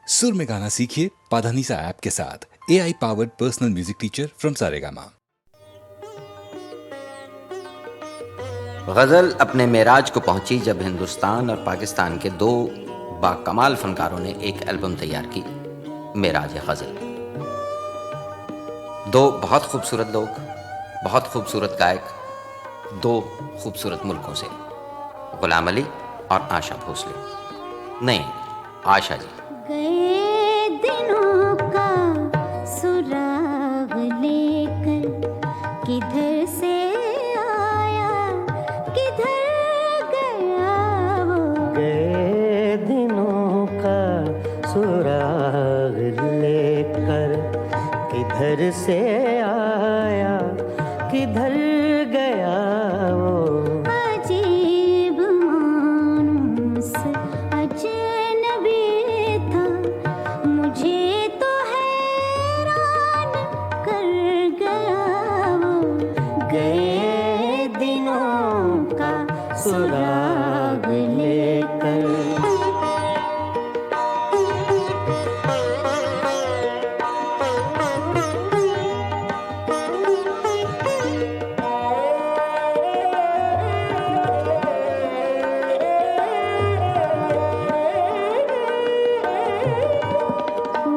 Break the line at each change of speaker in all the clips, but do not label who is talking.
सुर में गाना सीखिए पाधानीसा ऐप के साथ। AI powered personal music teacher from Saregama.
गज़ल अपने मेराज को पहुंची जब हिंदुस्तान और पाकिस्तान के दो बाकमाल फनकारों ने एक एल्बम तैयार की, मेराज गज़ल। दो बहुत खूबसूरत लोग, बहुत खूबसूरत गायक, दो खूबसूरत मुल्कों से, गुलाम अली और आशा भोसले। नहीं, आशा जी।
गए दिनों का सुराग लेकर किधर से आया किधर गया वो।
गए दिनों का सुराग लेकर किधर से आया किधर गया वो।
अजीब मानूस अजनबी था, मुझे तो हैरान कर गया वो।
गए दिनों का सुराग लेकर।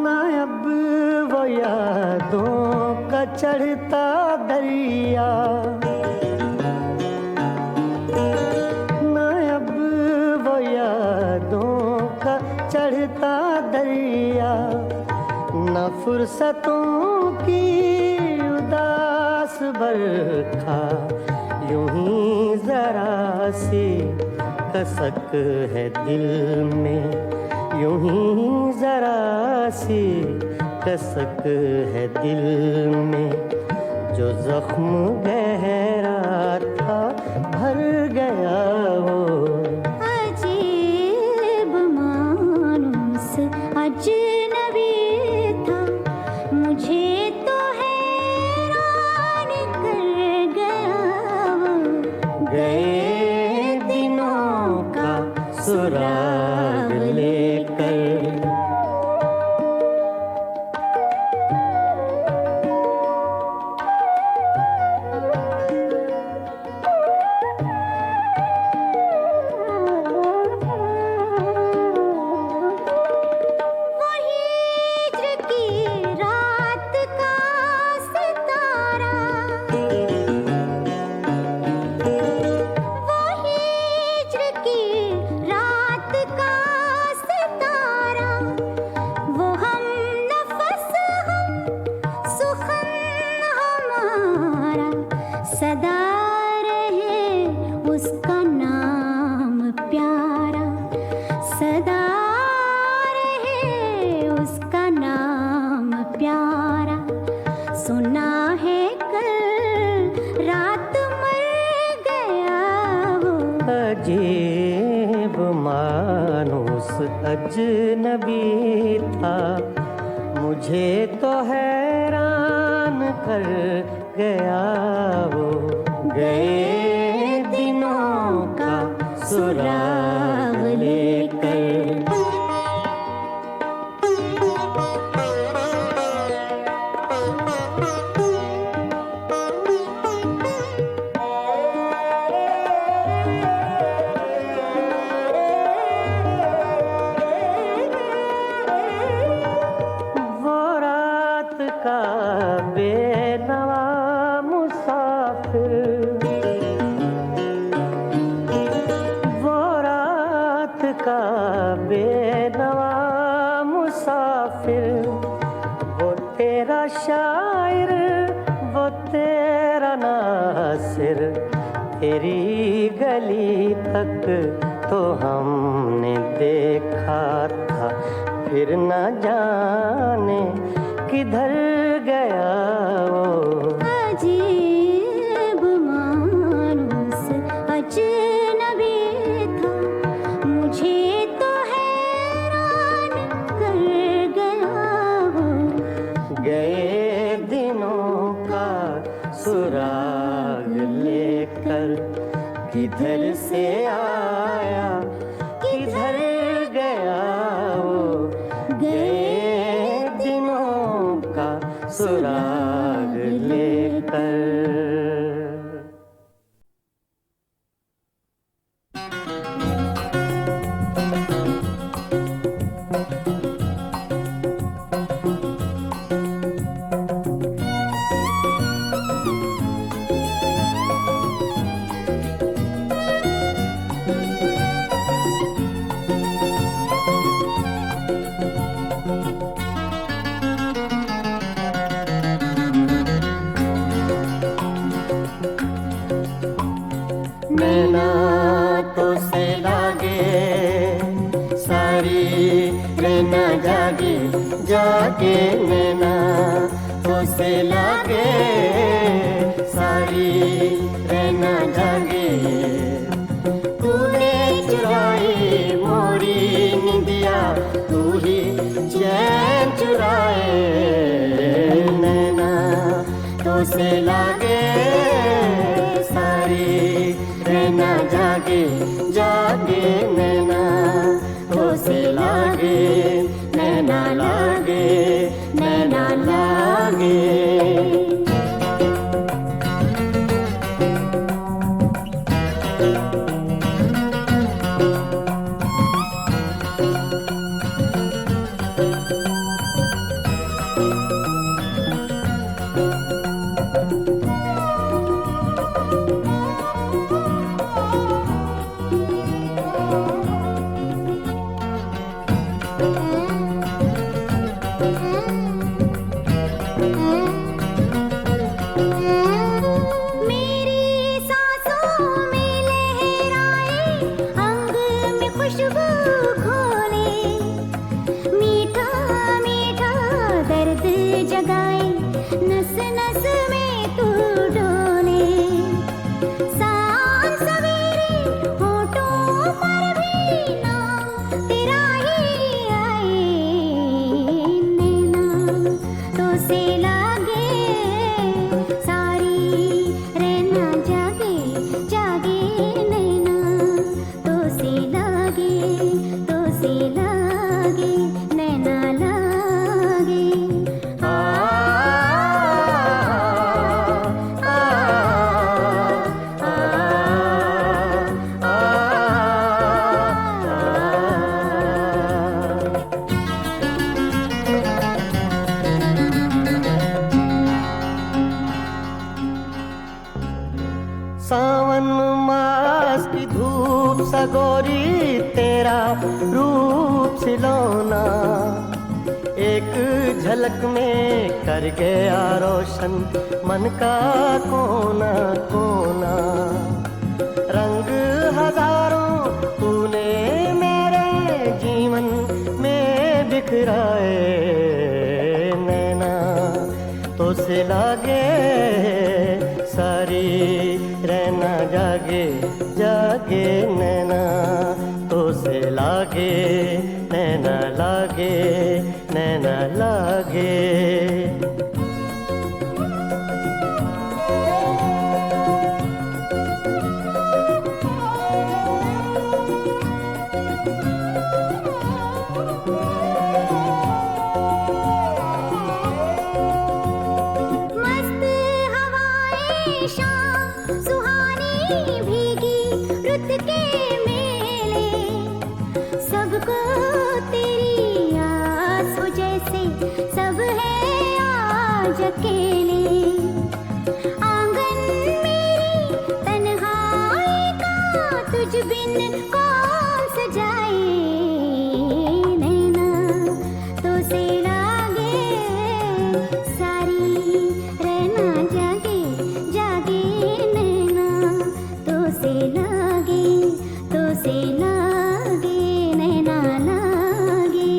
नायब वो यादों का चढ़ता दरिया, नायब वो यादों का चढ़ता दरिया, न फुर्सतों की उदास बरखा, यूं ही जरा सी कसक है दिल में, यूं ही जरा सी कसक है दिल में, जो जख्म गहरा था भर गया वो।
अजीब मानूस अजनबी था, मुझे तो हैरान कर गया वो।
गए दिनों का सुराग लेकर।
वो हिज्र की रात का सितारा, वो हिज्र की रात का सितारा, वो हम नफस हम सुखन हमारा, सदा रहे उसका नाम प्यारा, सदा रहे उसका नाम प्यारा। सुना है कल रात मर गया वो।
अजीब मानूस अजनबी था, मुझे तो हैरान कर गया वो। गए दिनों का सुराग लेकर। वो रात का बेनवा मुसाफिर, वो रात का बेनवा मुसाफिर, वो तेरा शायर वो तेरा नासिर, तेरी गली तक तो हमने देखा था, फिर न जाने किधर गया वो।
अजीब मानूस अजनबी था, मुझे तो हैरान कर गया वो।
गए दिनों का सुराग लेकर किधर से आया किधर गया वो। गए दिनों का सुराग लेकर। नैना तो से लागे सारी रहना जागे जागे, नैना तो से लागे सारी रहना जागे। तूने चुराई मोरी निंदिया, तू ही चैन चुराए। नैना तो से लागे सारी रहना जागे जागे, नैना तो से लागे नैना लागे नैना लागे। सावन मास की धूप सगोरी तेरा रूप सिलौना, एक झलक में कर गया रोशन मन का कोना कोना। रंग हजारों तूने मेरे जीवन में बिखराए, नैना तो से लागे सारी रहना जागे जागे, नैना तो से लागे नैना लागे नैना लागे।
अकेले आंगन मेरी तन्हाई का तुझ बिन कौन सजाए, नैना तो से लागे सारी रहना जागे जागे, नैना तो से लागे नैना लागे।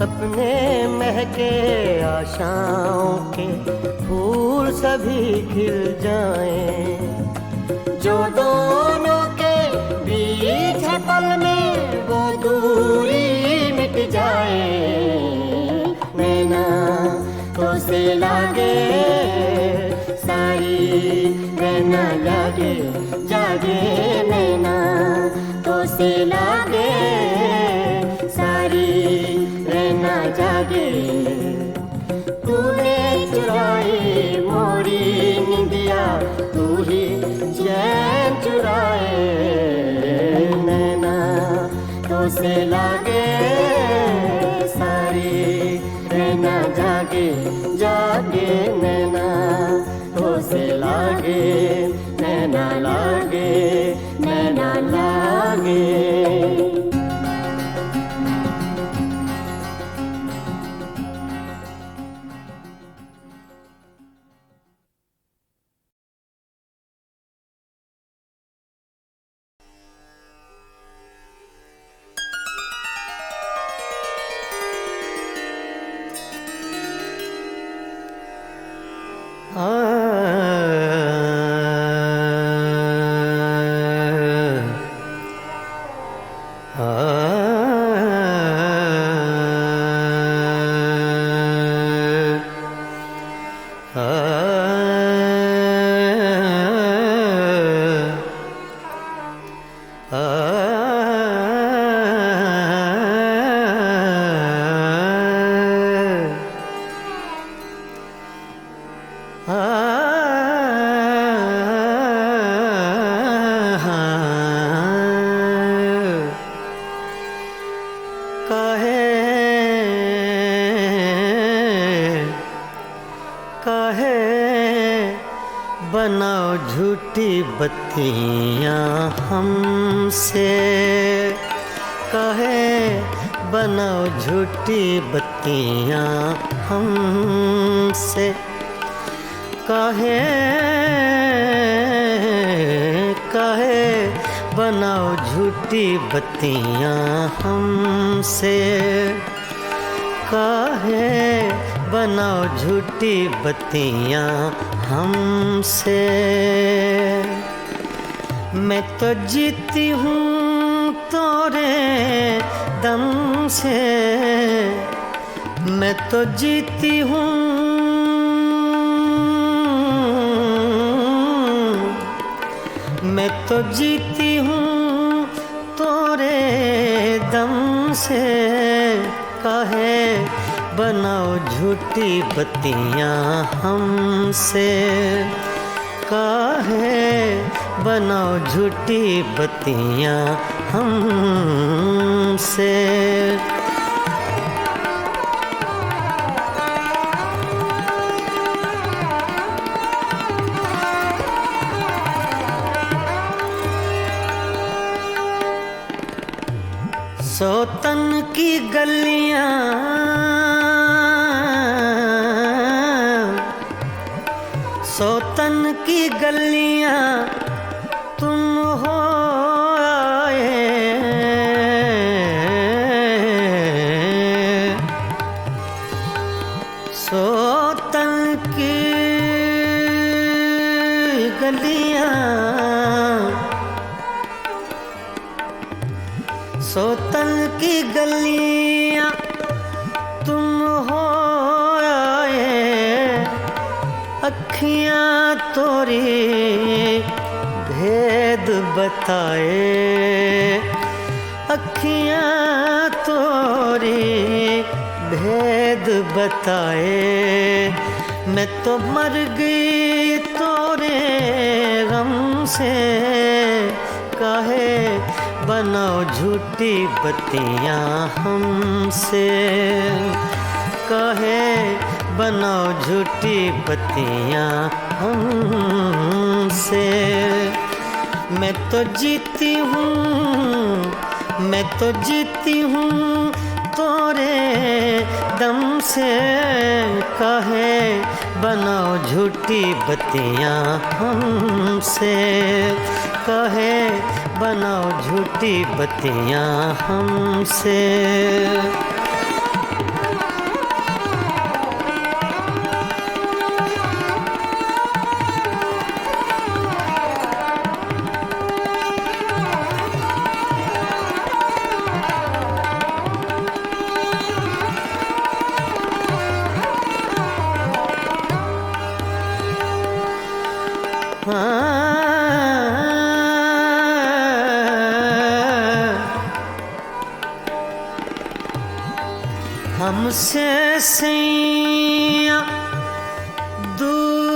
सपने महके आशाओं के फूल सभी खिल जाएं। जो दोनों के बीच है पल में वो दूरी मिट जाए। नैना तो से लागे सारी नैना जागे जागे नैना तो से लागे सारी नैना जागे। तूने चुराई मोरी निंदिया तू ही चैन चुराए। नैना तो से लागे सारी नैना जागे जागे नैना तो से लागे नैना लागे नैना लागे। बनाओ झूठी बत्तियां हमसे, कहे बनाओ झूठी बत्तियां हमसे, कहे बनाओ झूठी बत्तियां हमसे, कहे बनाओ झूठी बत्तियां हमसे। मैं तो जीती हूँ तोरे दम से, मैं तो जीती हूँ, मैं तो जीती हूँ तोरे दम से, कहे बनाओ झूठी बत्तियां हमसे, काहे बनाओ झूठी बत्तियां हमसे। सोतन की गलियां, सोतन की गलियां तुम हो आए, सोतन की गलियां, सोतन की गलियां तुम हो आए, अखियां तोरी भेद बताए, अखियां तोरी भेद बताए। मैं तो मर गई तोरे गम से, काहे बनाओ झूठी बत्तियां हमसे, काहे बनाओ झूठी बत्तियां हमसे। मैं तो जीती हूँ, मैं तो जीती हूँ तोरे दम से, काहे बनाओ झूठी बत्तियां हमसे, काहे बनाओ झूठी बत्तियां हमसे। हमसे सैया दूर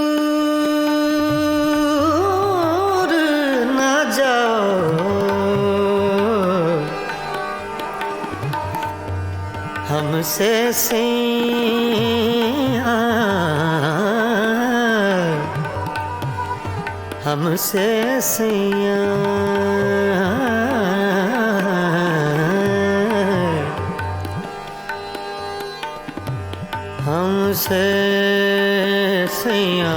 न जाओ, हमसे सैया, हमसे सैया, हमसे सैया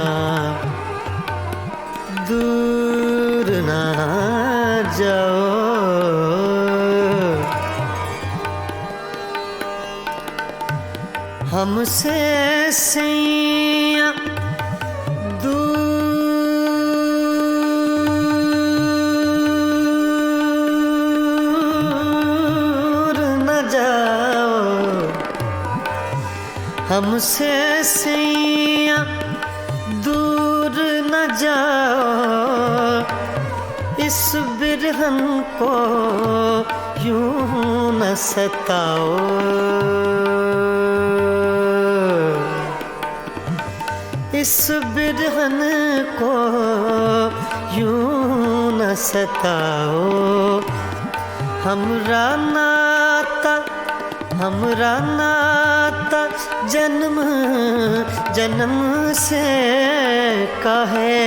दूर ना जाओ, हमसे सैया दूर न जाओ, हमसे सैया दूर न जाओ, इस बिरहन को यूं न सताओ, इस बिरहन को यूं न सताओ, हमरा नाता, हमरा नाता जन्म जन्म से काहे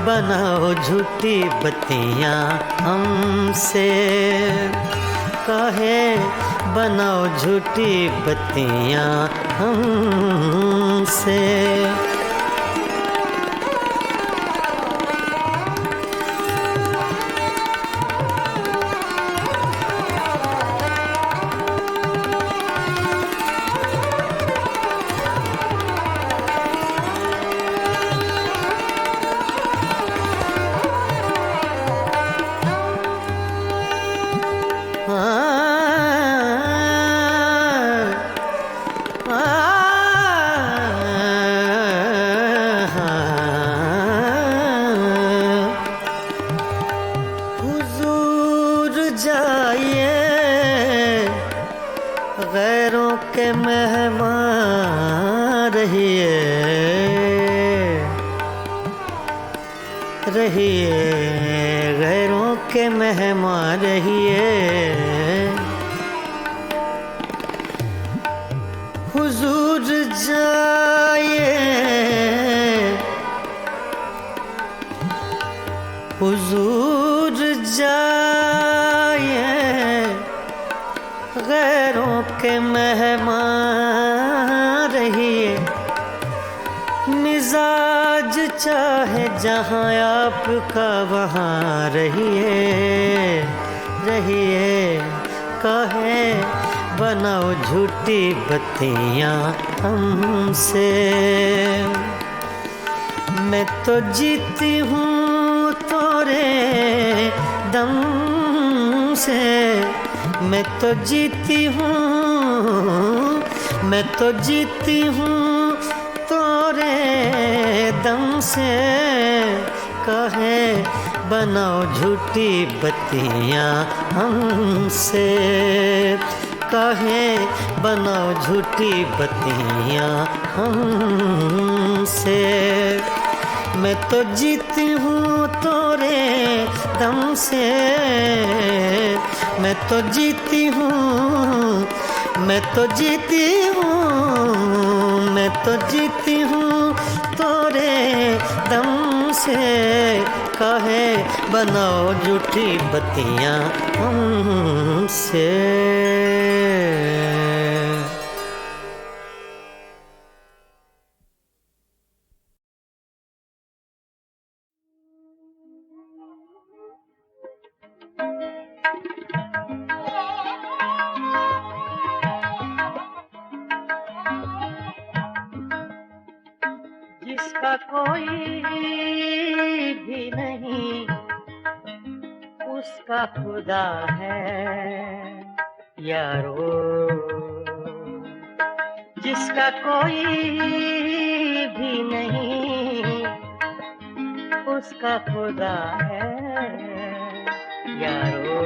बनाओ झूठी बत्तियाँ हमसे, काहे बनाओ झूठी बत्तियाँ हमसे। हुजूर जाइए गैरों के मेहमान रहिए, रहिए गैरों के मेहमान रहिए, हुजूर जाइए, हुजूर जाइए गैरों के मेहमान रहिए, मिजाज चाहे जहाँ आपका वहाँ रहिए, रहिए काहे बनाओ झूठी बत्तियाँ हमसे। मैं तो जीती हूँ तोरे दम से, मैं तो जीती हूँ, मैं तो जीती हूँ तोरे दम से, काहे बनाओ झूठी बत्तियाँ हमसे, काहे बनाओ झूठी बत्तियाँ हमसे। मैं तो जीती हूँ तोरे दम से, मैं तो जीती हूँ, मैं तो जीती हूँ, मैं तो जीती हूँ तोरे दम से, काहे बनाओ झूठी बत्तियाँ हमसे। जिसका कोई भी नहीं उसका खुदा है यारो, जिसका कोई भी नहीं उसका खुदा है यारो।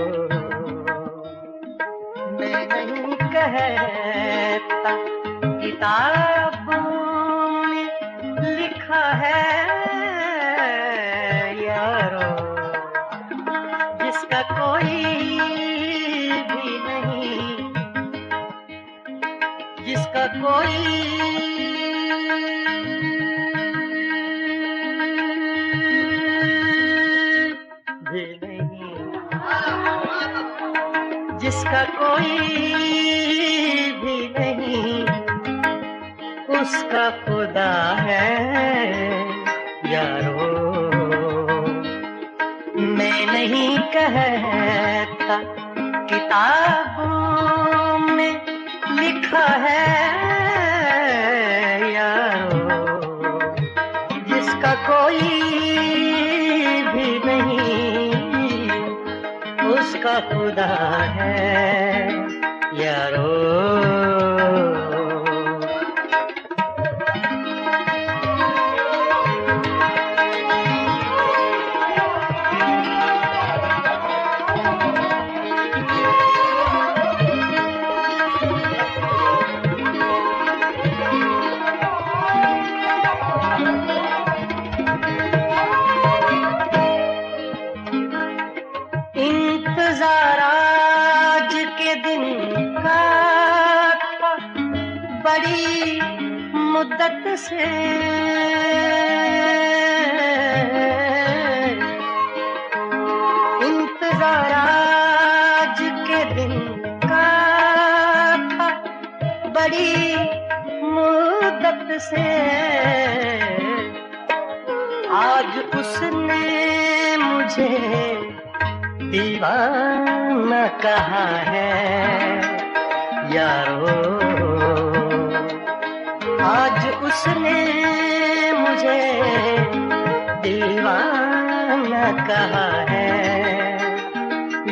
मैं नहीं कहता किताबों में लिखा है यारो, जिसका कोई भी नहीं, जिसका कोई भी नहीं, जिसका कोई भी नहीं, उसका खुदा है यारो। मैं नहीं कहता किताबों में लिखा है यारो, जिसका कोई भी नहीं, उसका खुदा है यारो। इंतजार आज के दिन का था बड़ी मुद्दत से, इंतजार आज के दिन का था बड़ी मुद्दत से। आज उसने मुझे दीवाना कहा है यारो, आज उसने मुझे दीवाना कहा है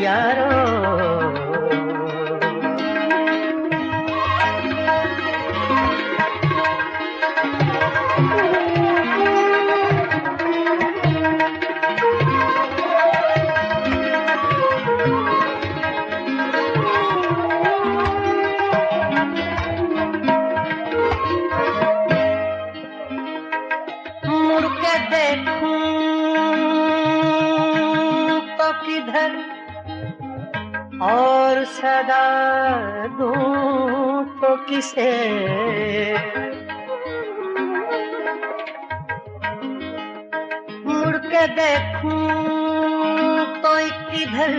यारो। देखूं तो किधर और सदा दूं तो किसे, मुड़ के देखूं तो किधर,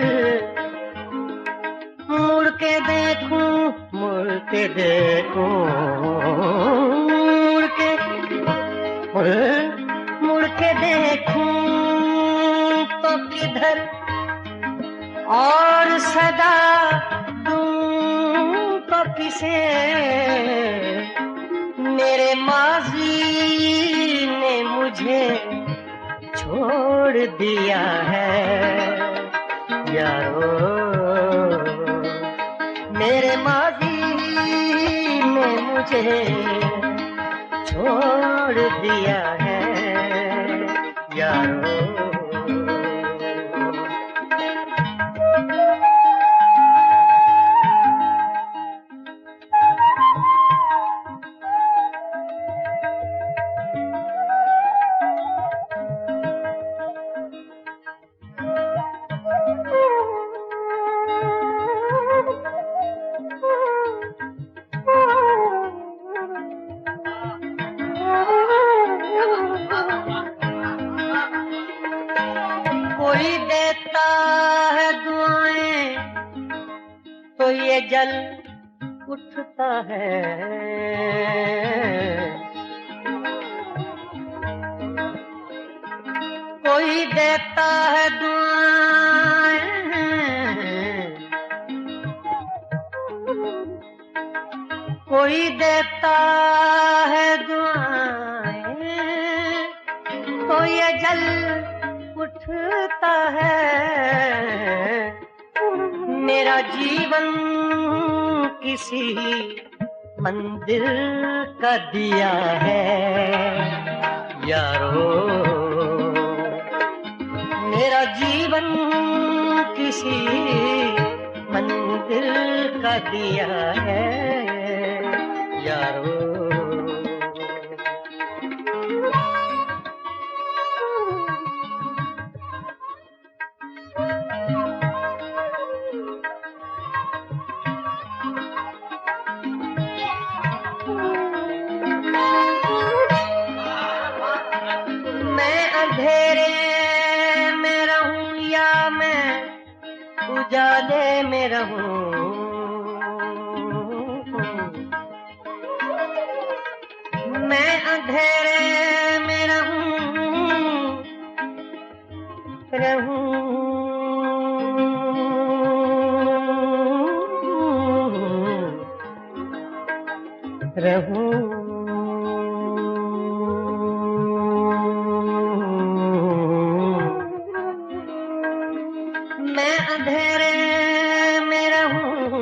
मुड़ के देखूं, मुड़ के देखूं, मुड़ के देखूं तो किधर और सदा दूं तो किसे। मेरे माजी ने मुझे छोड़ दिया है यारो, मेरे माजी ने मुझे छोड़ दिया है यारो। कोई देता है दुआएं तो ये जल उठता है, कोई देता है दुआएं, कोई देता है दुआएं तो ये जल उठता है। मेरा जीवन किसी मंदिर का दिया है यारो, मेरा जीवन किसी मंदिर का दिया है यारो। मैं अंधेरे में रहूं या मैं उजाले में रहूं, मैं अंधेरे में रहूं मैं अंधेरे में रहूं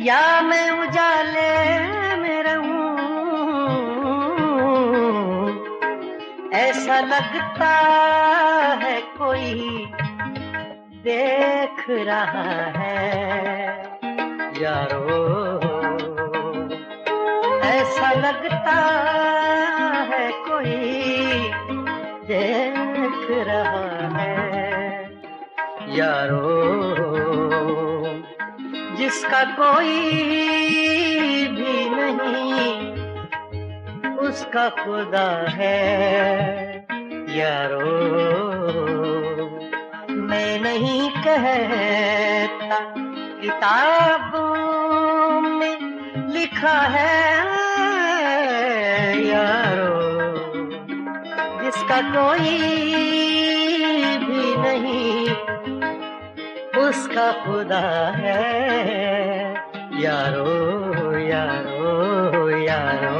या मैं उजाले में रहूं, ऐसा लगता है कोई देख रहा है यारो। ऐसा लगता है कोई देख रहा है यारो। जिसका कोई भी नहीं उसका खुदा है यारो। मैं नहीं कहता किताबों में लिखा है यारो। जिसका कोई भी नहीं उसका खुदा है यारो यारो यारो।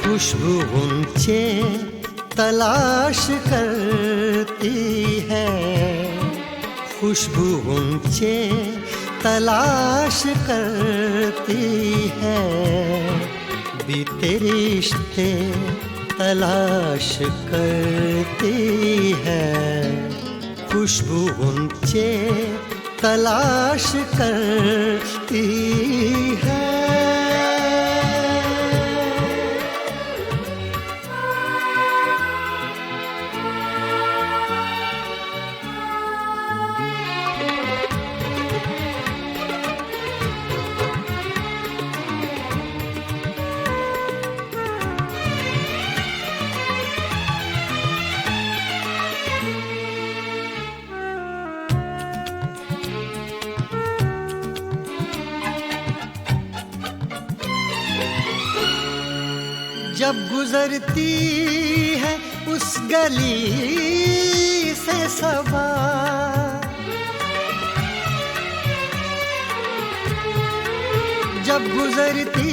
खुशबू ऊंचे तलाश करती है, खुशबू ऊंचे तलाश करती है, बीते रिश्ते तलाश करती है। खुशबू ऊंचे तलाश करती है।
जब गुजरती है उस गली से सबा, जब गुजरती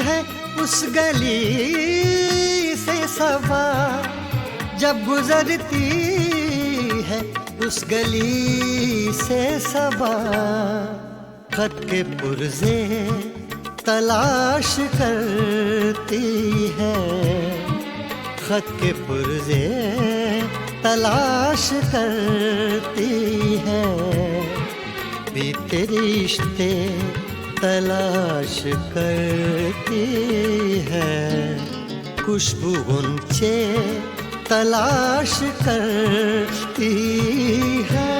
है उस गली से सबा, जब गुजरती है उस गली से सबा, खत के पुर्जे तलाश करती है, खत के पुर्जे तलाश करती है, बीते रिश्ते तलाश करती है, खुशबू गुंचे तलाश करती है।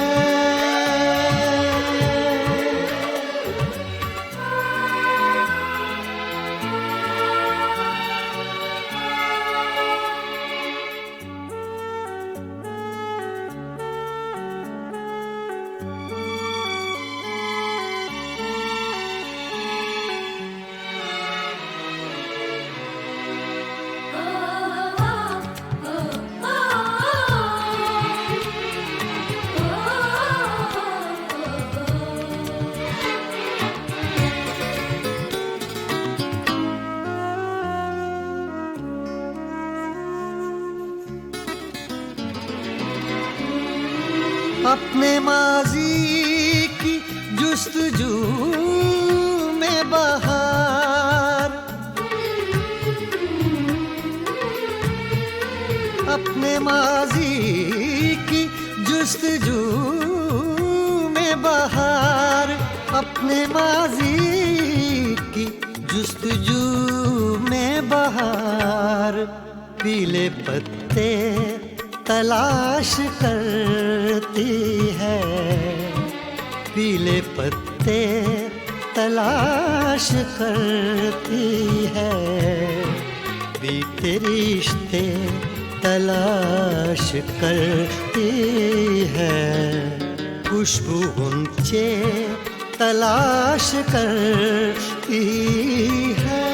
अपने माजी की जुस्तजू में बहार, अपने माजी की जुस्तजू में बहार, अपने माजी की जुस्तजू में बहार, पीले पत्ते तलाश करती है, पीले पत्ते तलाश करती है, बीते रिश्ते तलाश करती है, खुशबू गुंचे तलाश करती है।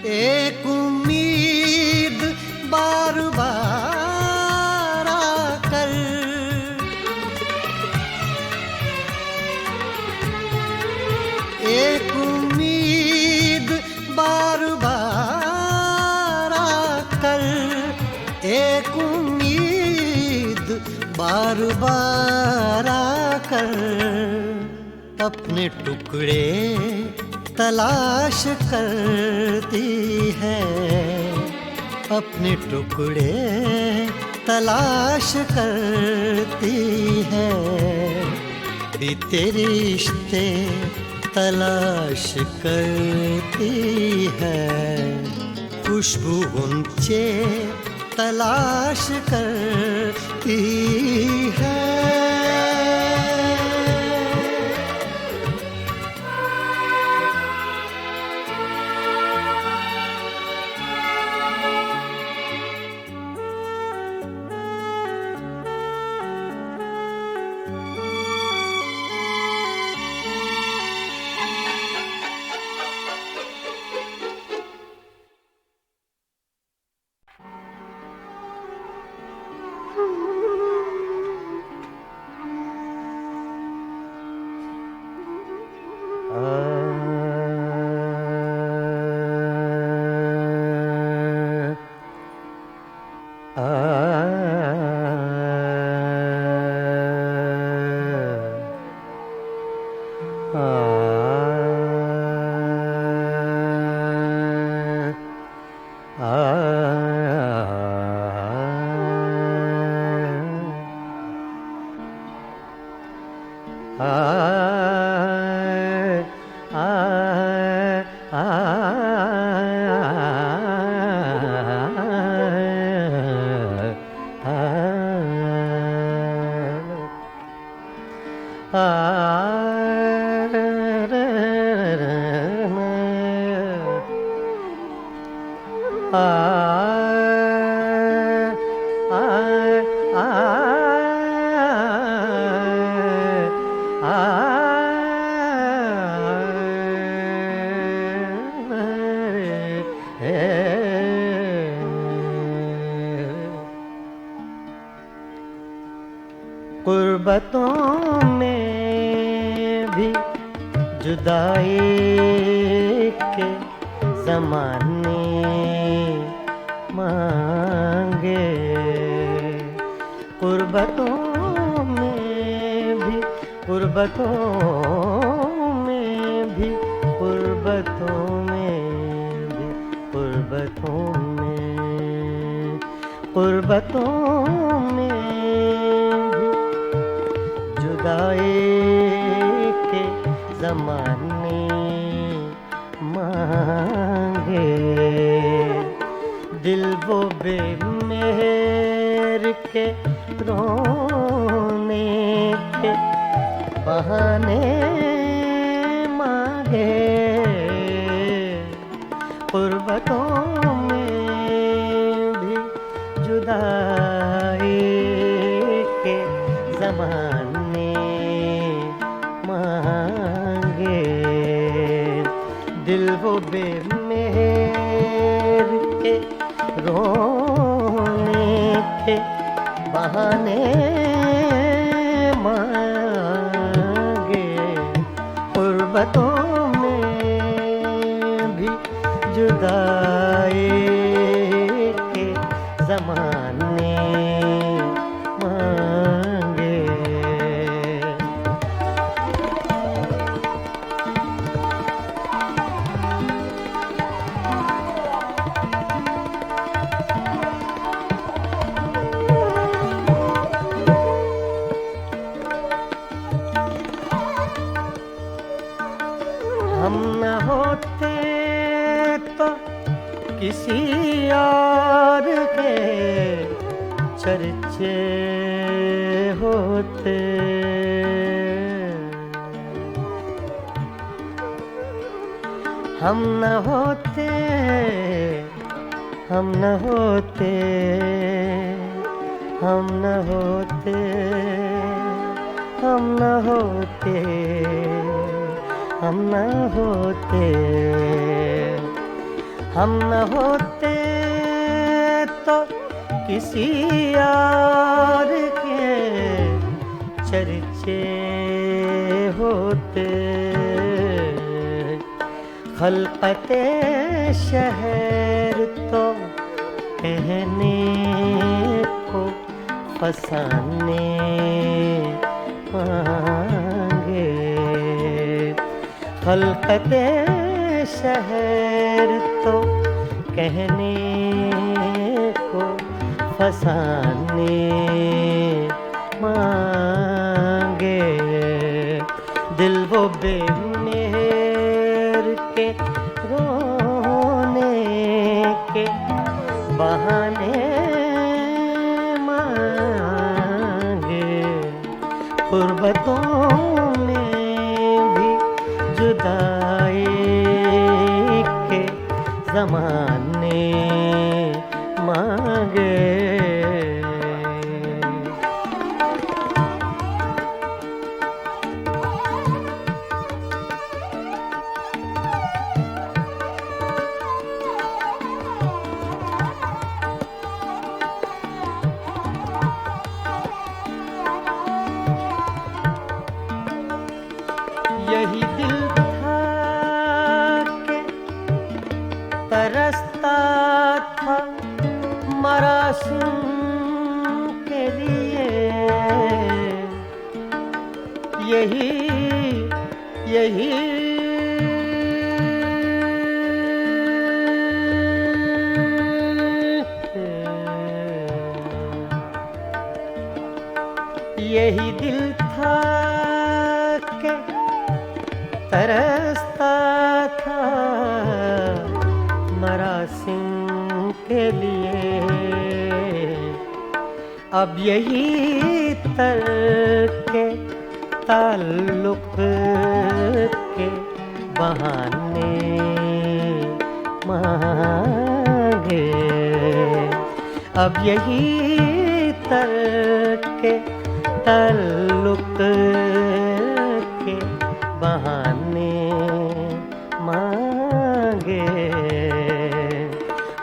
एक उम्मीद बार बार आकर, एक उम्मीद बार बार आकर, एक उम्मीद बार बार आकर, अपने टुकड़े तलाश करती है, अपने टुकड़े तलाश करती है, बीते रिश्ते तलाश करती है, खुशबू गुंचे तलाश करती है। आ
गुर्बतों में भी जुदाई के ज़माने मांगे, गुर्बतों में भी, गुर्बतों में भी, गुर्बतों में भी, गुर्बतों में, गुर्बतों में जुदाई के ज़माने मांगे, दिल वो बेमेहर के रोने के बहाने मांगे, गुर्बतों में भी जुदाई के ज़माने मांगे, दिल वो बेमेहर के रोने के बहाने मांगे, गुर्बतों में भी जुदाई के ज़माने मांगे। हम न होते तो किसी और के चर्चे होते, हम न होते, हम न होते, हम न होते, हम न होते, हम न होते, हम न होते तो किसी और के चर्चे होते, खलकते शहर तो कहने को फसाने मांगे, खलकते शहर तो कहने को फसाने मांगे, दिल वो बेमेहर के रोने के बहाने मांगे, गुर्बतों में भी जुदाई के ज़माने मांगे। यही दिल था कि तरसता था मरासिम के लिए, यही यही यही दिल था तरसता था मरासिम के लिए, अब यही तरके ताल्लुक के बहाने मांगे, अब यही तरके ताल्लुक के बहाने मांगे।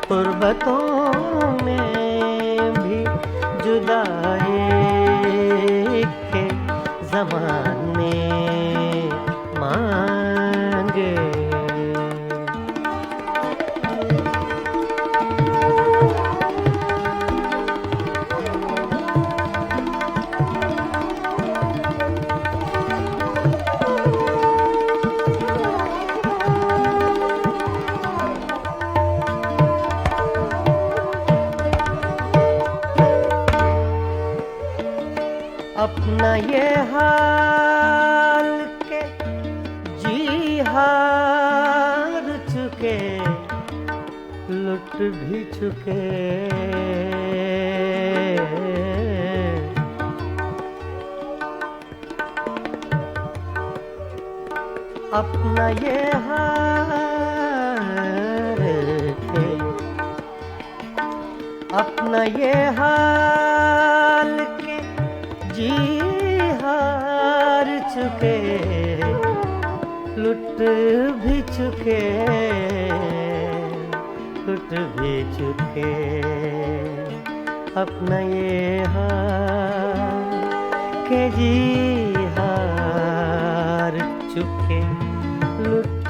गुर्बतों में भी जुदाई के ज़माने मांगे। अपना ये हाल के जी हार चुके, लुट भी चुके, अपना ये हाल के, अपना ये हाल के जी हार चुके, लुट भी चुके, लुट भी चुके। अपना ये हाल के जी हार चुके, लुट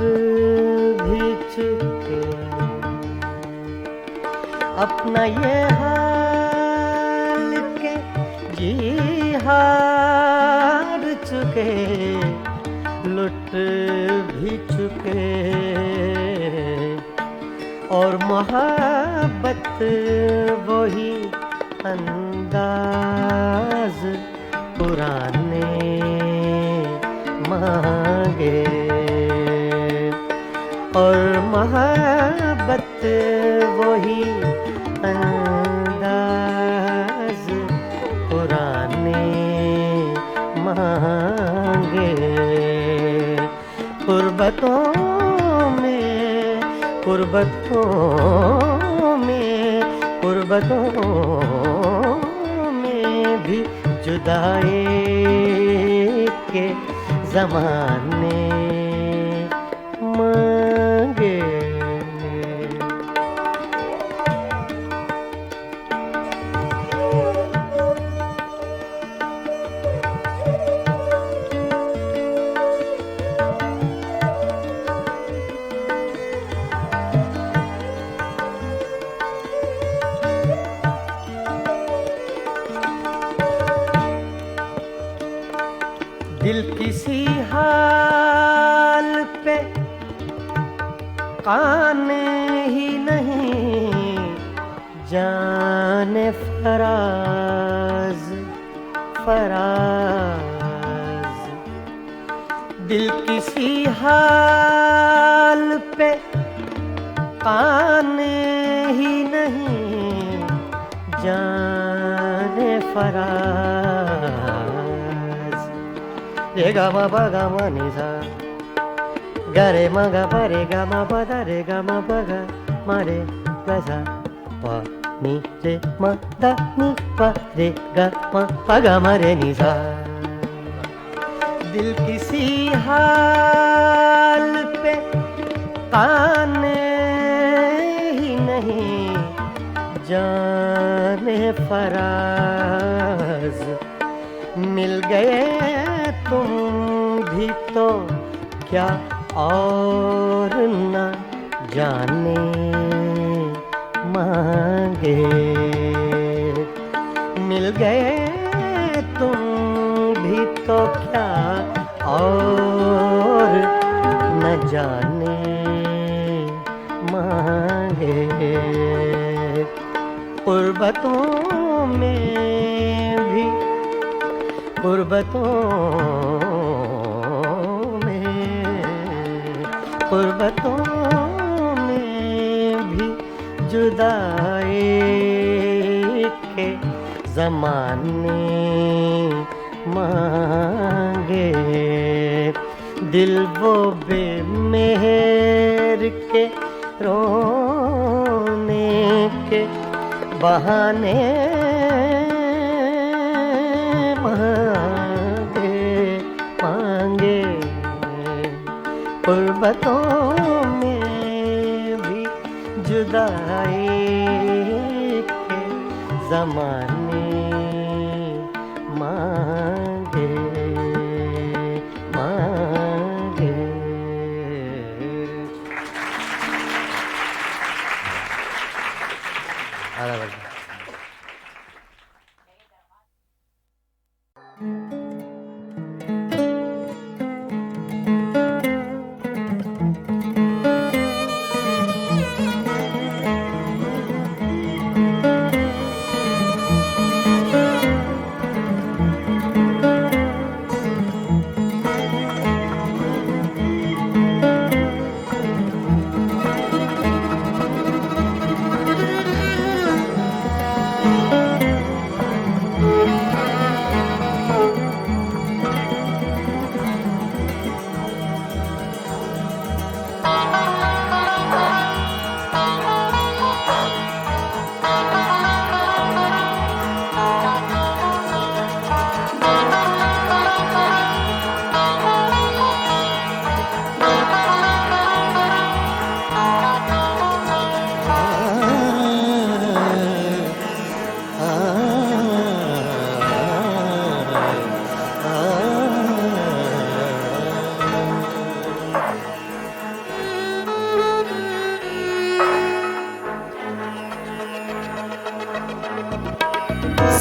भी चुके। अपना ये हाल के जी हार चुके, लुट भी चुके। और मोहब्बत वही अंदाज पुराने मांगे, और मोहब्बत वही अंदाज पुराने मांगे। गुर्बतों में, गुर्बतों में, गुर्बतों में भी जुदाई के ज़माने मांगे। दिल किसी हाल पे काने ही नहीं, जाने फराज फराज। दिल किसी हाल पे काने ही नहीं, जाने फराज। रे गा मा पा गा मा नि सा, गा रे मा गा पा रे गा मा पा दा रे गा मा पा गा मा रे गा सा, पा नि रे मा दा नि पा रे गा मा पा गा मा रे नि सा। दिल किसी हाल पे काने ही नहीं, जाने फराज। मिल गए तुम भी तो क्या और न जाने मांगे। मिल गए तुम भी तो क्या और न जाने मांगे। गुर्बतों में भी, गुर्बतों में पर्वतों में भी जुदाई के ज़माने मांगे, दिल वो बेमेहर के रोने के बहाने मांगे, पर्वतों में भी जुदाई के ज़माने मांगे मांगे। आधा बजे।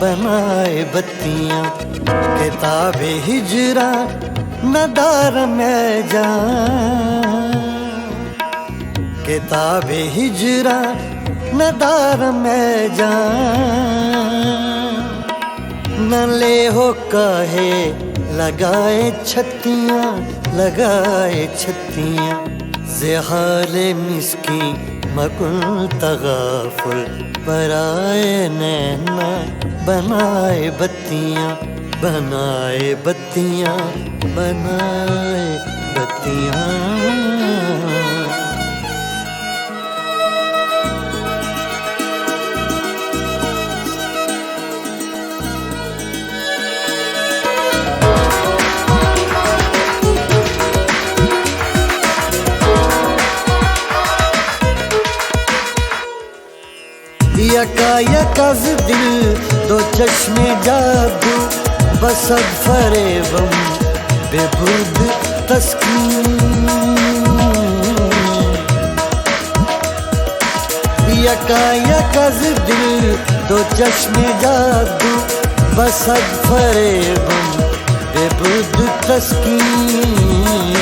बनाए बत्तियां किताब हिजरा नदार में जान, किताब हिजरा नदार में जान, न ले हो काहे लगाए छत्तियां लगाए छत्तियां, ज़हाले मिस्की मकुल तगाफुल, बराए नैना बनाए बत्तियां बनाए बत्तियां बनाए बत्तियां। यकायकज़ दिल दो चश्मे जादू बसद फरेबम बेबुर्द तस्कीन, यकायकज़ दिल दो चश्मे जादू बसद फरेबम बेबुर्द तस्कीन,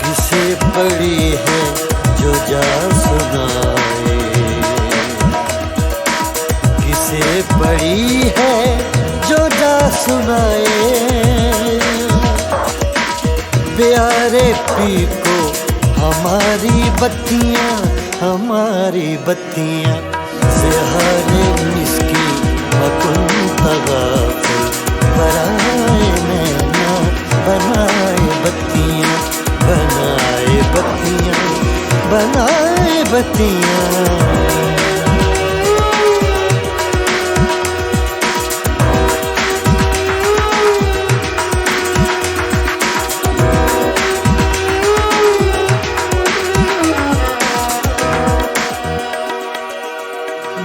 किसे पड़ी है जो जा सुनाए, किसे पड़ी है जो जा सुनाए, प्यारे पी को हमारी बत्तियां हमारी बत्तियां, ज़हाले मिस्की मकुल तगाफुल, बनाए नैना बनाए बत्तियां बनाए बत्तियां बनाए बत्तियां।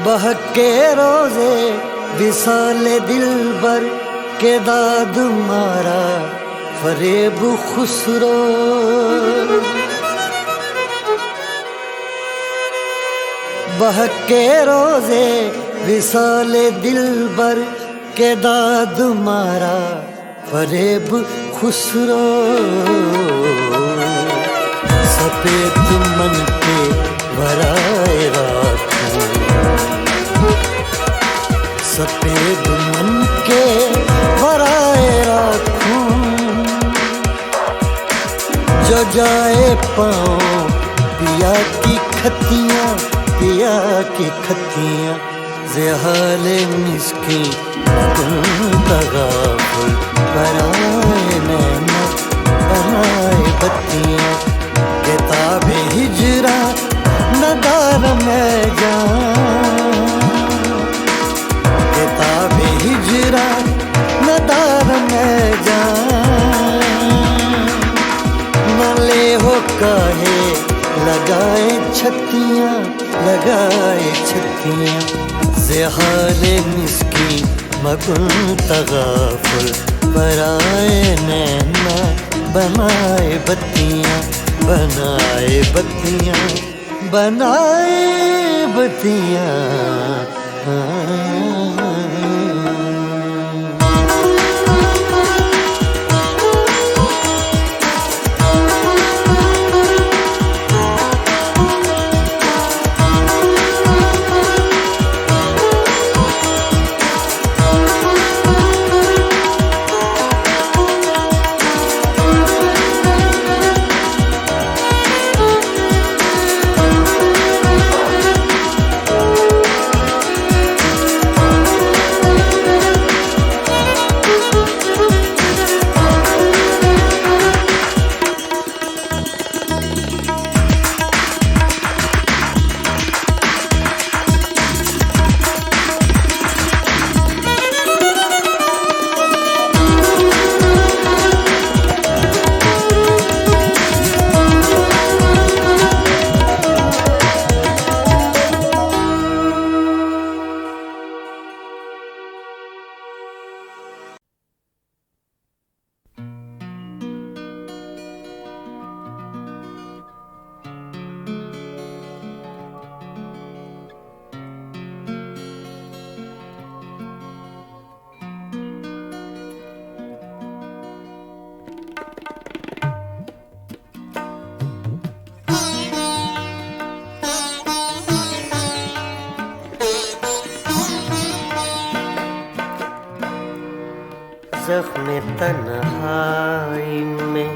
बहके रोजे विसाले दिलबर के दाद मारा फरेब खुसरो, बहके रोजे विसाले दिलबर के दाद मारा फरेब खुसरो, सफेद मन के भराए राखूं सफेद मन के भराए राखूं जो जाए पाँव पिया की खतियाँ पिया की खतियाँ ज़हाले मिस्की तगाफुल बनाए नैना बनाए बत्तियाँ किताब हिजरा नदार में जाऊं किताब हिजरा नदार में जाऊं न ले हो काहे लगाए छत्तियाँ ज़हाले मिस्की मकुन तगाफुल बनाए नैना बनाए बत्तियाँ बनाए बत्तियाँ बनाए बत्तियाँ ज़ख्म तन्हाई में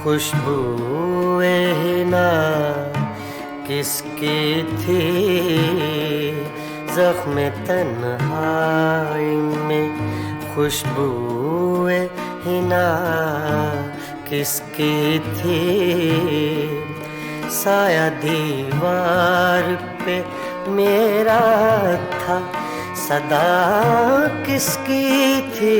खुशबूए हिना किसकी थी ज़ख्म तन्हाई में खुशबूए हिना किसकी थी साया दीवार पे मेरा था सदा किसकी थी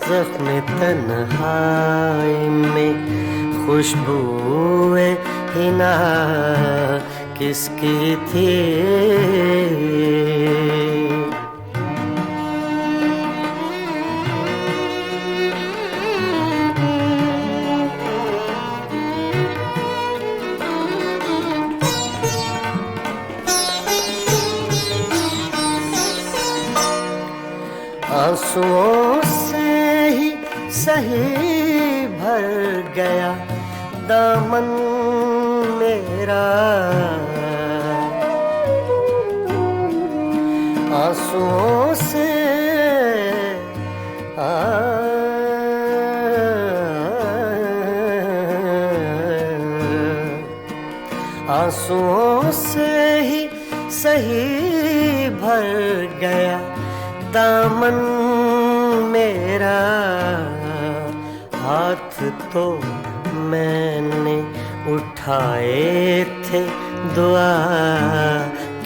ज़ख्म तन्हाई में खुशबूए हिना किसकी थी आंसुओं से ही सही भर गया दामन मेरा आंसुओं से आंसुओं से ही सही भर गया दामन मेरा हाथ तो मैंने उठाए थे दुआ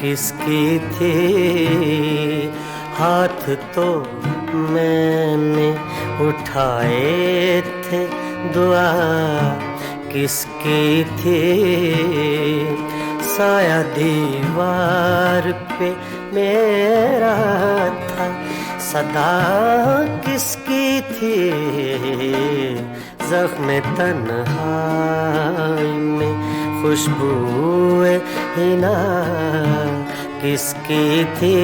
किसकी थी हाथ तो मैंने उठाए थे दुआ किसकी थी साया दीवार पे मेरा था सदा किसकी थी ज़ख्म तन्हाई में खुशबूए हिना किसकी थी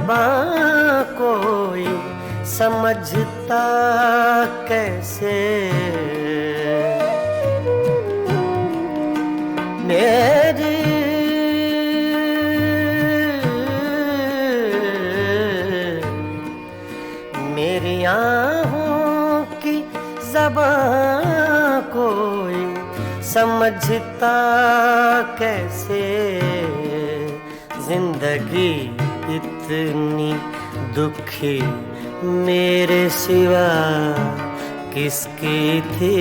ज़बां कोई समझता कैसे मेरी मेरी आहों की ज़बां कोई समझता कैसे जिंदगी इतनी दुखी मेरे सिवा किसकी थी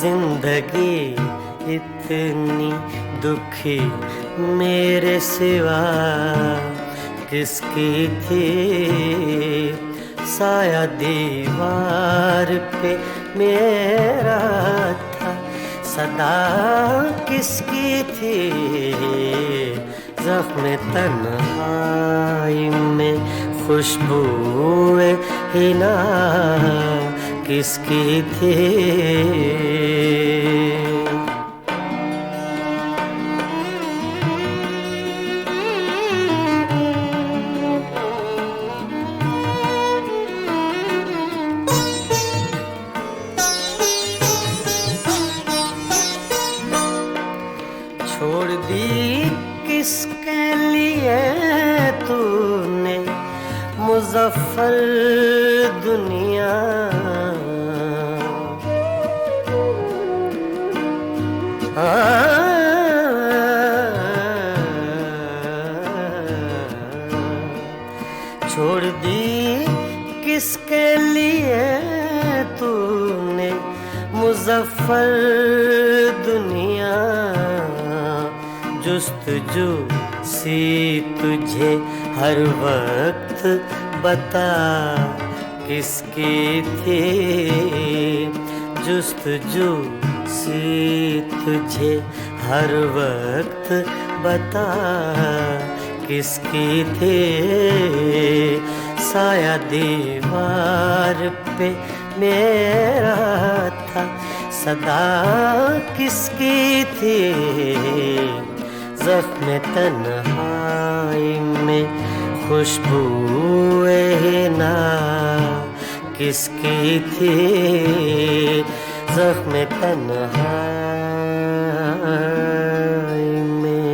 जिंदगी इतनी दुखी मेरे सिवा किसकी थी साया दीवार पे मेरा था सदा किसकी थी ज़ख्म तन्हाई में खुशबूए हिना किसकी थी छोड़ दी किसके लिए तूने मुज़फ़्फ़र दुनिया छोड़ दी किसके लिए तूने मुज़फ़्फ़र दुनिया जुस्तजू सी तुझे हर वक्त बता किसकी थी जुस्तजू सी तुझे हर वक्त बता किसकी थी साया दीवार पे मेरा था सदा किसकी थी ज़ख्म तन्हाई में खुशबूए हिना किसकी थी ज़ख्म तन्हाई में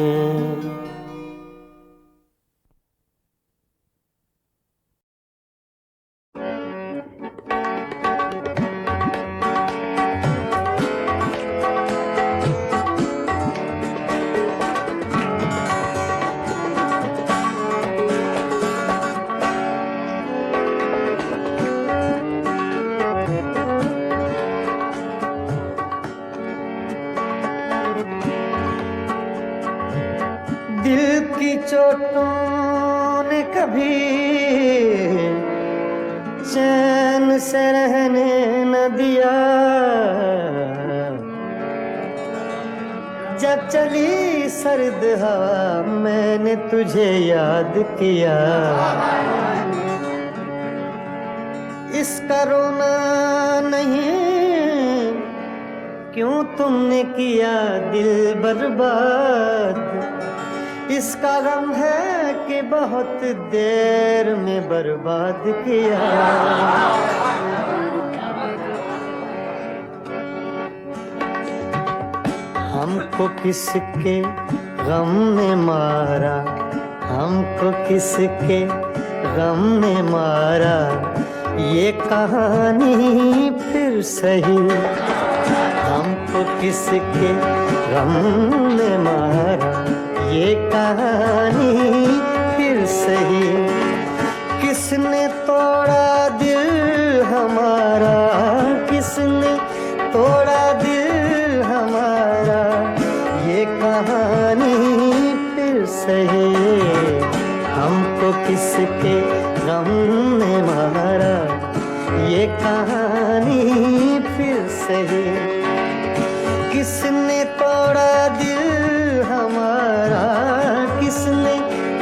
दिल की चोटों ने कभी चैन से रहने न दिया जब चली सर्द हवा मैंने तुझे याद किया इसका रोना नहीं क्यों तुमने किया दिल बर्बाद इसका गम है कि बहुत देर में बर्बाद किया हमको किसके गम ने मारा हमको किसके गम ने मारा ये कहानी फिर सही हमको किसके गम ने मारा ये कहानी फिर सही किसने तोड़ा दिल हमारा किसने तोड़ा दिल हमारा ये कहानी फिर सही हमको किसके गम ने मारा ये कहानी फिर सही किसने तोड़ा दिल हमारा किसने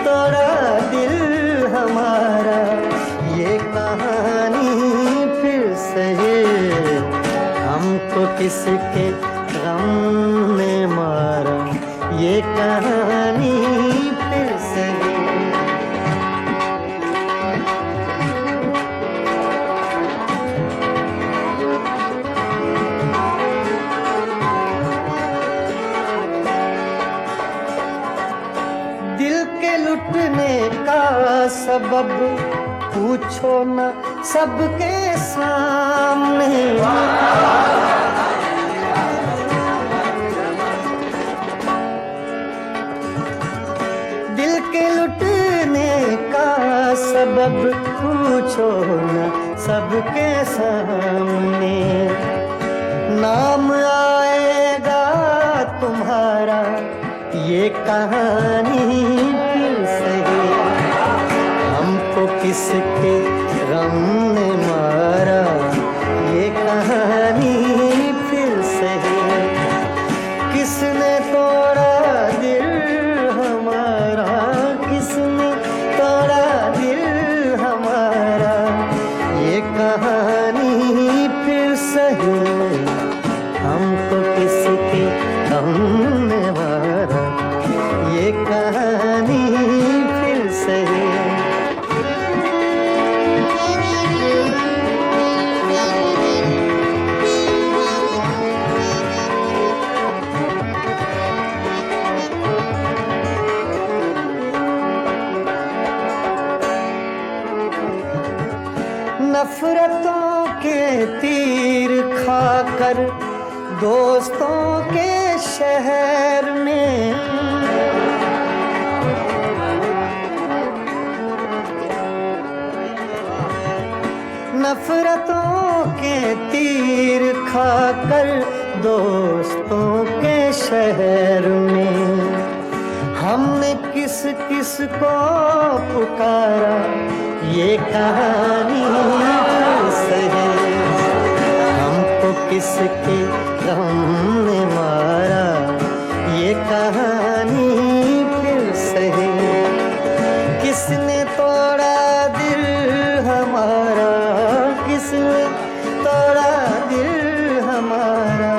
तोड़ा दिल हमारा ये कहानी फिर सही हमको किसके गम ने मारा ये कहानी फिर सही सबब पूछो न सबके सामने। दिल के लुटने का सबब पूछो न सबके सामने। नाम आएगा तुम्हारा ये कहानी फिर सही। हमको किसके गम ने मारा ये कहानी फिर सही। किसने तोड़ा दिल हमारा, किसने तोड़ा दिल हमारा ये कहानी फिर सही। हमको किसके गम ने मारा ये कहानी फिर सही। नफरतों के तीर खाकर दोस्तों के शहर में। नफरतों के तीर खाकर दोस्तों के शहर में। हमने किस किस को पुकारा ये कहानी फिर सही। हमको किसके गम ने मारा ये कहानी फिर सही। किसने तोड़ा दिल हमारा, किसने तोड़ा दिल हमारा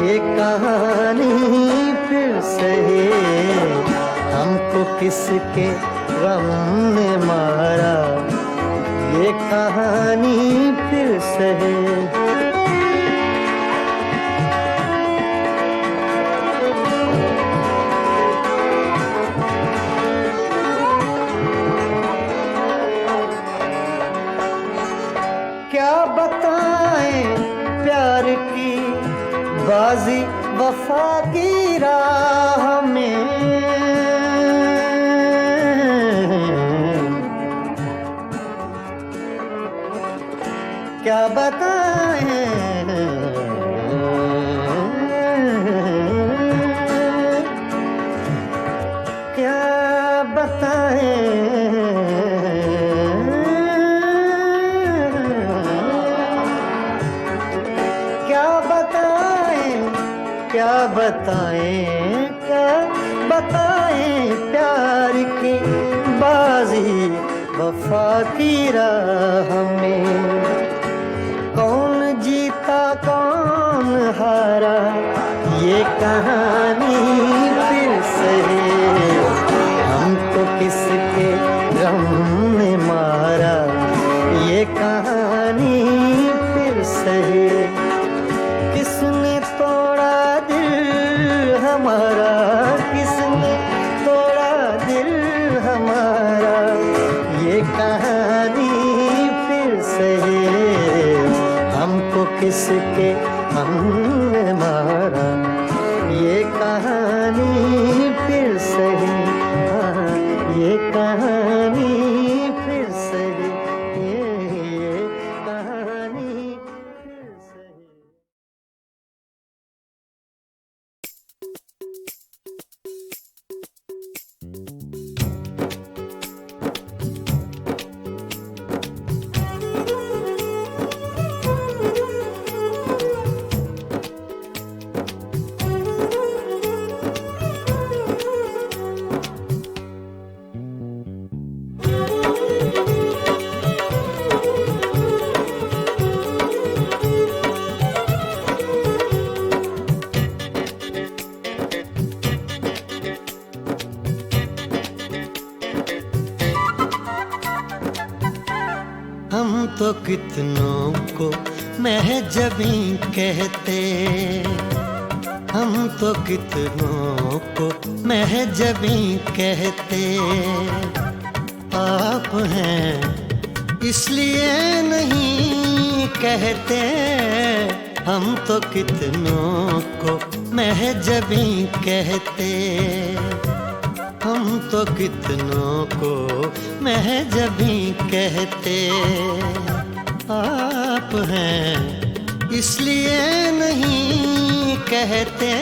ये कहानी फिर सही। हमको किसके गम ने मारा ये कहानी फिर सही। क्या बताएं प्यार की बाजी वफा की राह में। क्या बताएं क्या बताएं क्या बताएं क्या बताएं क्या बताएं प्यार की बाजी वफा की राह में। कौन जीता कौन हारा ये कहानी फिर सही। हमको किसके गम ने मारा ये कहानी फिर सही। किसने तोड़ा दिल हमारा, किसने तोड़ा दिल हमारा ये कहानी फिर सही। हमको किसके हमने मारा ये कहानी फिर सही। ये कहानी फिर सही। ये कहानी फिर सही। हम तो कितनों को महजबी कहते। हम तो कितनों को महजबी कहते। आप हैं इसलिए नहीं कहते, हम तो कितनों को महजबी कहते, हम तो कितनों को महजबी कहते। आप हैं इसलिए नहीं कहते,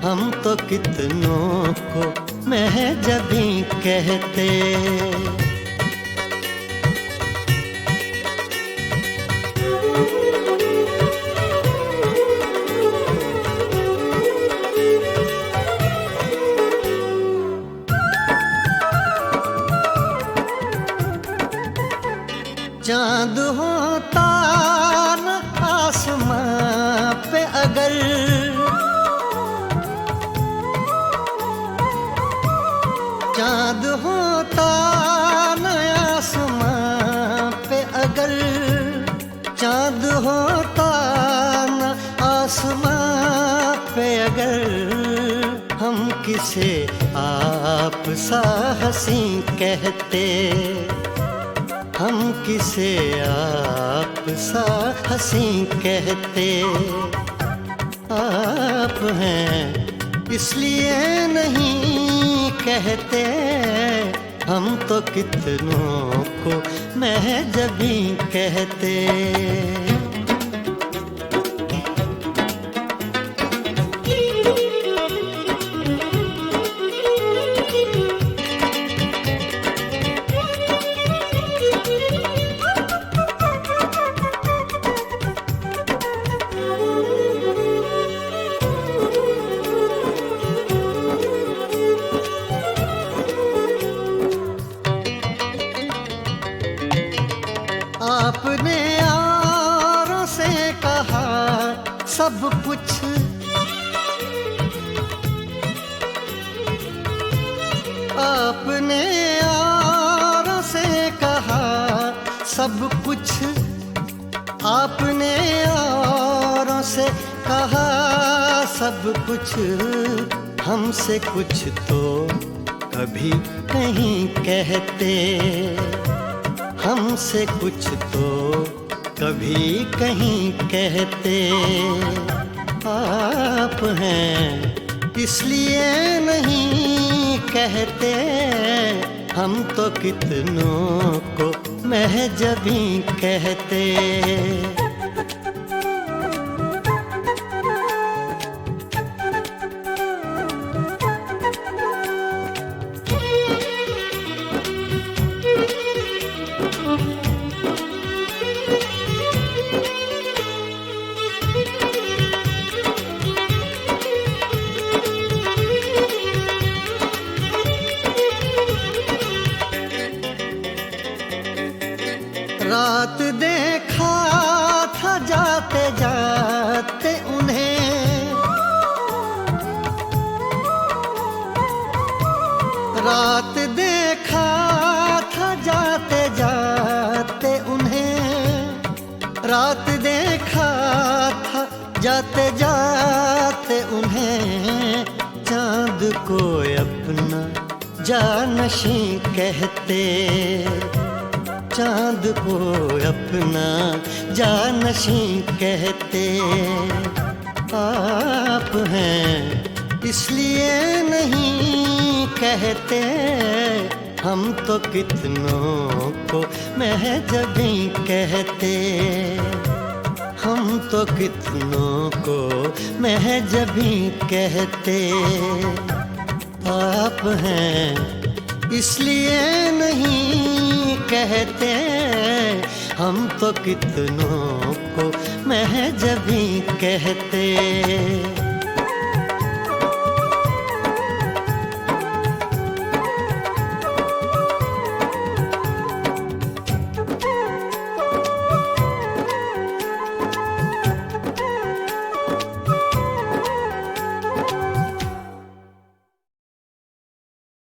हम तो कितनों को महजबी कहते। चाँद होता न आसमां पे अगर, चाँद होता न आसमां पे अगर, चाँद होता न आसमां पे अगर, हम किसे आप सा हंसी कहते, हम किसे आप सा हंसी कहते। आप हैं इसलिए नहीं कहते, हम तो कितनों को महजबी कहते। आपने यारों से कहा सब कुछ, आपने यारों से कहा सब कुछ, आपने यारों से कहा सब कुछ, हमसे कुछ तो कभी नहीं कहते, हमसे कुछ तो कभी कहीं कहते। आप हैं इसलिए नहीं कहते, हम तो कितनों को महजबी कहते। रात देखा था जाते जाते उन्हें, रात देखा था जाते जाते उन्हें, रात देखा था जाते जाते उन्हें, चाँद को अपना जानशी कहते, चाँद को अपना जानशी कहते। आप हैं इसलिए नहीं कहते, हम तो कितनों को महजबी कहते, हम तो कितनों को महजबी कहते। आप हैं इसलिए नहीं कहते, हम तो कितनों को महजबी कहते।